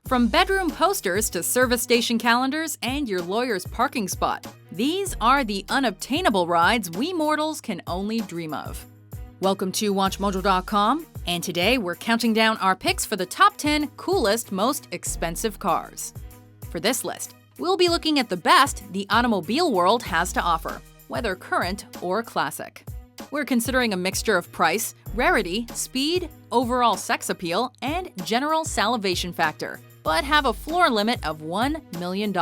From bedroom posters to service station calendars and your lawyer's parking spot, these are the unobtainable rides we mortals can only dream of. Welcome to WatchMojo.com, and today we're counting down our picks for the top 10 coolest, most expensive cars. For this list, we'll be looking at the best the automobile world has to offer, whether current or classic. We're considering a mixture of price, rarity, speed, overall sex appeal, and general salivation factor, but have a floor limit of $1 million.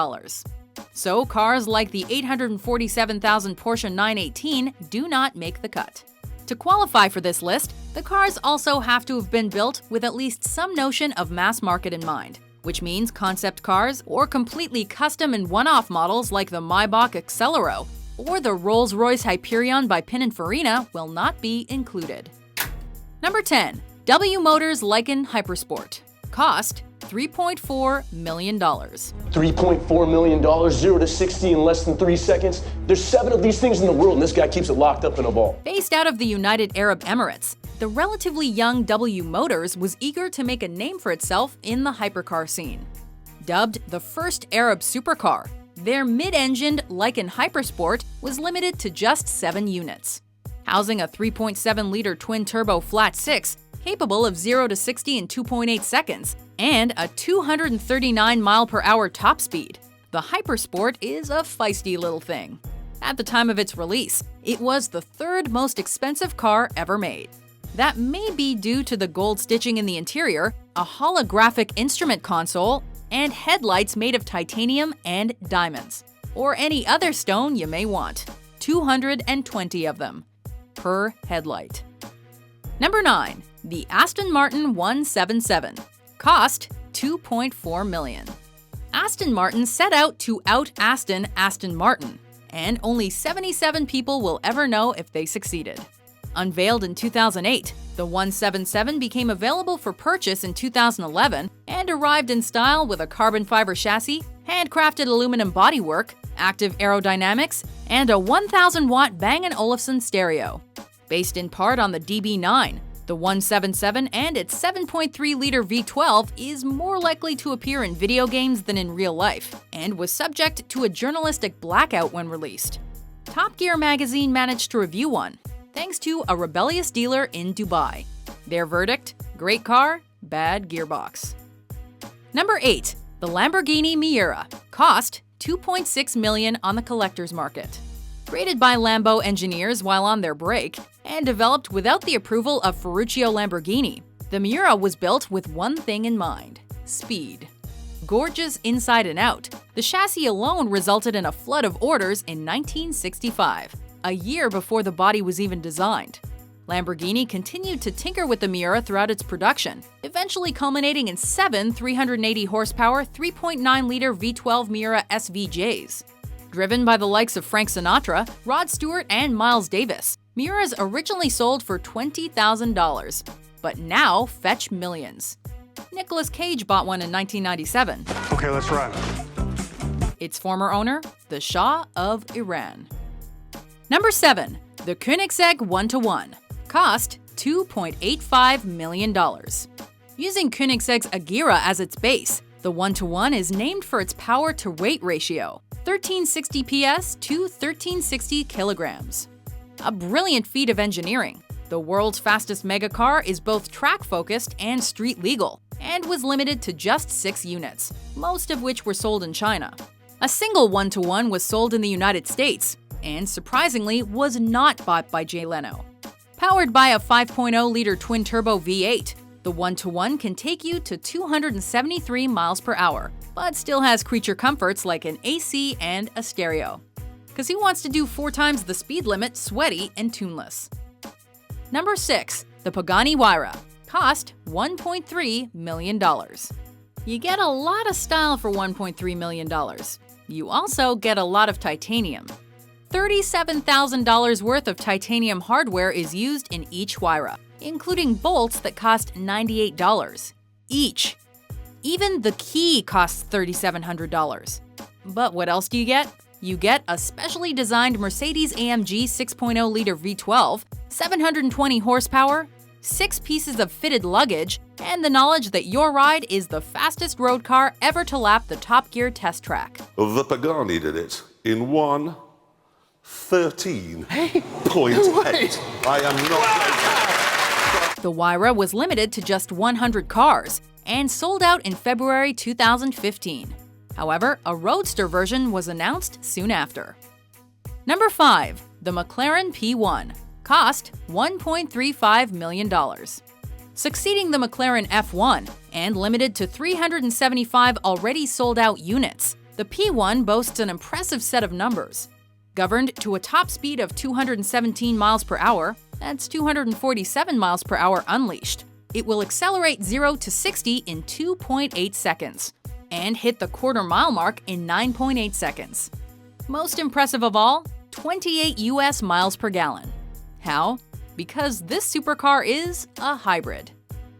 So cars like the $847,000 Porsche 918 do not make the cut. To qualify for this list, the cars also have to have been built with at least some notion of mass market in mind, which means concept cars or completely custom and one-off models like the Maybach Exelero or the Rolls-Royce Hyperion by Pininfarina will not be included. Number 10. W Motors Lykan HyperSport. Cost $3.4 million. $3.4 million, 0 to 60 in less than 3 seconds. There's 7 of these things in the world, and this guy keeps it locked up in a vault. Based out of the United Arab Emirates, the relatively young W Motors was eager to make a name for itself in the hypercar scene. Dubbed the first Arab supercar, their mid-engined Lykan HyperSport was limited to just 7 units. Housing a 3.7-liter twin-turbo flat-six, capable of 0 to 60 in 2.8 seconds, and a 239 mile/hour top speed, the HyperSport is a feisty little thing. At the time of its release, it was the 3rd most expensive car ever made. That may be due to the gold stitching in the interior, a holographic instrument console, and headlights made of titanium and diamonds, or any other stone you may want. 220 of them per headlight. Number 9. The Aston Martin 177. Cost $2.4 million. Aston Martin set out to out-Aston Aston Martin, and only 77 people will ever know if they succeeded. Unveiled in 2008, the 177 became available for purchase in 2011 and arrived in style with a carbon fiber chassis, handcrafted aluminum bodywork, active aerodynamics, and a 1,000-watt Bang & Olufsen stereo. Based in part on the DB9, the 177 and its 7.3-liter V12 is more likely to appear in video games than in real life, and was subject to a journalistic blackout when released. Top Gear magazine managed to review one, thanks to a rebellious dealer in Dubai. Their verdict: great car, bad gearbox. Number 8. The Lamborghini Miura. Cost $2.6 million on the collector's market. Created by Lambo engineers while on their break, and developed without the approval of Ferruccio Lamborghini, the Miura was built with one thing in mind: speed. Gorgeous inside and out, the chassis alone resulted in a flood of orders in 1965, a year before the body was even designed. Lamborghini continued to tinker with the Miura throughout its production, eventually culminating in 7 380-horsepower 3.9-liter V12 Miura SVJs. Driven by the likes of Frank Sinatra, Rod Stewart, and Miles Davis, Miuras originally sold for $20,000, but now fetch millions. Nicolas Cage bought one in 1997. Okay, let's run. Its former owner, the Shah of Iran. Number 7. The Koenigsegg One. Cost $2.85 million. Using Koenigsegg's Agera as its base, the 1:1 is named for its power-to-weight ratio, 1360 PS to 1360 kilograms. A brilliant feat of engineering, the world's fastest megacar is both track-focused and street-legal, and was limited to just 6 units, most of which were sold in China. A single 1:1 was sold in the United States, and surprisingly was not bought by Jay Leno. Powered by a 5.0-liter twin-turbo V8, the 1:1 can take you to 273 miles per hour, but still has creature comforts like an AC and a stereo. Because who wants to do 4 times the speed limit sweaty and tuneless? Number 6. The Pagani Huayra. Cost $1.3 million. You get a lot of style for $1.3 million. You also get a lot of titanium. $37,000 worth of titanium hardware is used in each Huayra, including bolts that cost $98 each. Even the key costs $3,700. But what else do you get? You get a specially designed Mercedes-AMG 6.0-liter V12, 720 horsepower, 6 pieces of fitted luggage, and the knowledge that your ride is the fastest road car ever to lap the Top Gear test track. The Pagani did it in 1:13.8. I am not joking. The Huayra was limited to just 100 cars and sold out in February 2015. However, a roadster version was announced soon after. Number 5. The McLaren P1. Cost $1.35 million. Succeeding the McLaren F1 and limited to 375 already sold-out units, the P1 boasts an impressive set of numbers. Governed to a top speed of 217 miles per hour, that's 247 miles per hour unleashed, it will accelerate 0 to 60 in 2.8 seconds and hit the quarter-mile mark in 9.8 seconds. Most impressive of all, 28 US miles per gallon. How? Because this supercar is a hybrid.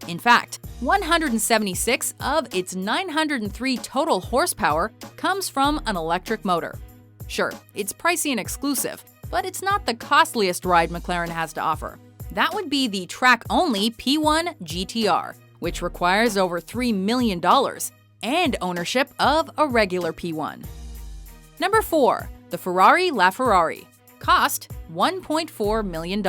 In fact, 176 of its 903 total horsepower comes from an electric motor. Sure, it's pricey and exclusive, but it's not the costliest ride McLaren has to offer. That would be the track-only P1 GTR, which requires over $3 million, and ownership of a regular P1. Number 4. The Ferrari LaFerrari. Cost $1.4 million.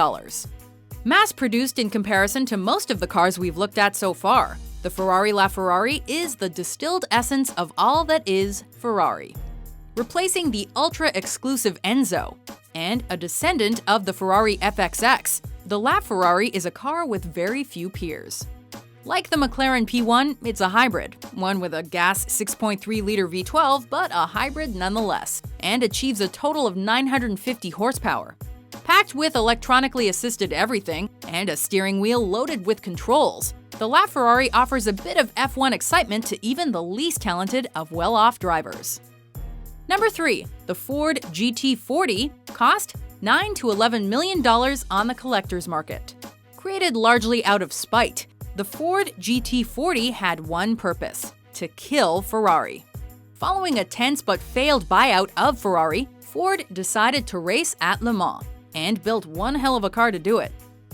Mass-produced in comparison to most of the cars we've looked at so far, the Ferrari LaFerrari is the distilled essence of all that is Ferrari. Replacing the ultra-exclusive Enzo and a descendant of the Ferrari FXX, the LaFerrari is a car with very few peers. Like the McLaren P1, it's a hybrid, one with a gas 6.3-liter V12, but a hybrid nonetheless, and achieves a total of 950 horsepower. Packed with electronically assisted everything and a steering wheel loaded with controls, the LaFerrari offers a bit of F1 excitement to even the least talented of well-off drivers. Number 3. The Ford GT40. Cost $9 to $11 million on the collector's market. Created largely out of spite, the Ford GT40 had one purpose: to kill Ferrari. Following a tense but failed buyout of Ferrari, Ford decided to race at Le Mans, and built one hell of a car to do it.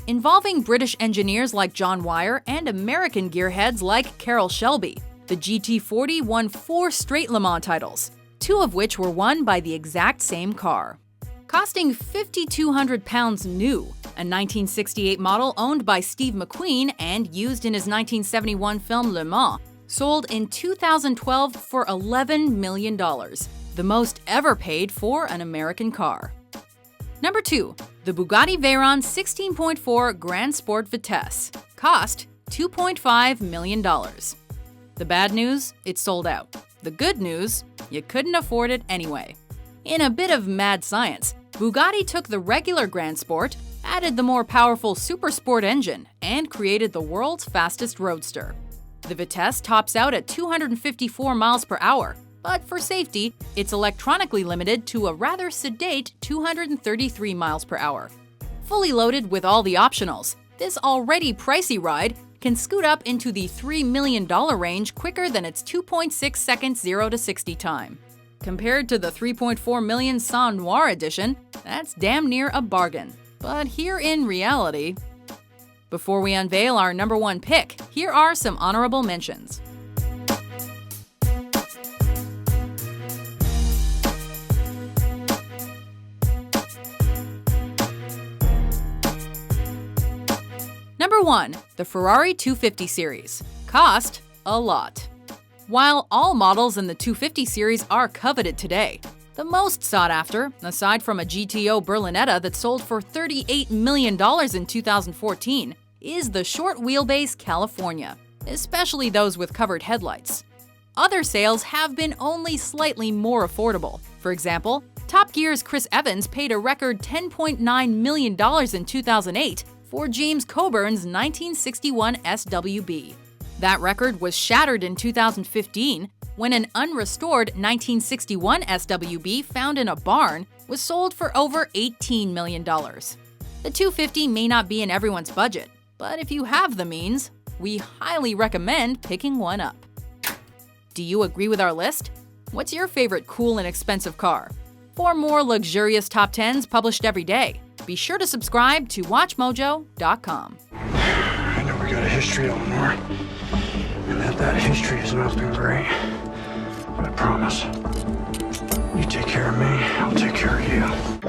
Involving British engineers like John Wyer and American gearheads like Carroll Shelby, the GT40 won 4 straight Le Mans titles, 2 of which were won by the exact same car. Costing 5,200 pounds new, a 1968 model owned by Steve McQueen and used in his 1971 film Le Mans, sold in 2012 for $11 million, the most ever paid for an American car. Number 2. The Bugatti Veyron 16.4 Grand Sport Vitesse. Cost $2.5 million. The bad news? It sold out. The good news? You couldn't afford it anyway. In a bit of mad science, Bugatti took the regular Grand Sport, added the more powerful Super Sport engine, and created the world's fastest roadster. The Vitesse tops out at 254 miles per hour, but for safety, it's electronically limited to a rather sedate 233 miles per hour. Fully loaded with all the optionals, this already pricey ride can scoot up into the $3 million range quicker than its 2.6 seconds 0 to 60 time. Compared to the $3.4 million Saint Noir edition, that's damn near a bargain. But here in reality, before we unveil our number 1 pick, here are some honorable mentions. Number 1. The Ferrari 250 series. Cost a lot. While all models in the 250 series are coveted today, the most sought after, aside from a GTO Berlinetta that sold for $38 million in 2014, is the short wheelbase California, especially those with covered headlights. Other sales have been only slightly more affordable. For example, Top Gear's Chris Evans paid a record $10.9 million in 2008 for James Coburn's 1961 SWB. That record was shattered in 2015 when an unrestored 1961 SWB found in a barn was sold for over $18 million. The 250 may not be in everyone's budget, but if you have the means, we highly recommend picking one up. Do you agree with our list? What's your favorite cool and expensive car? For more luxurious top 10s published every day, be sure to subscribe to WatchMojo.com. I know we got a history, Eleanor, and that history has not been great. But I promise, you take care of me, I'll take care of you.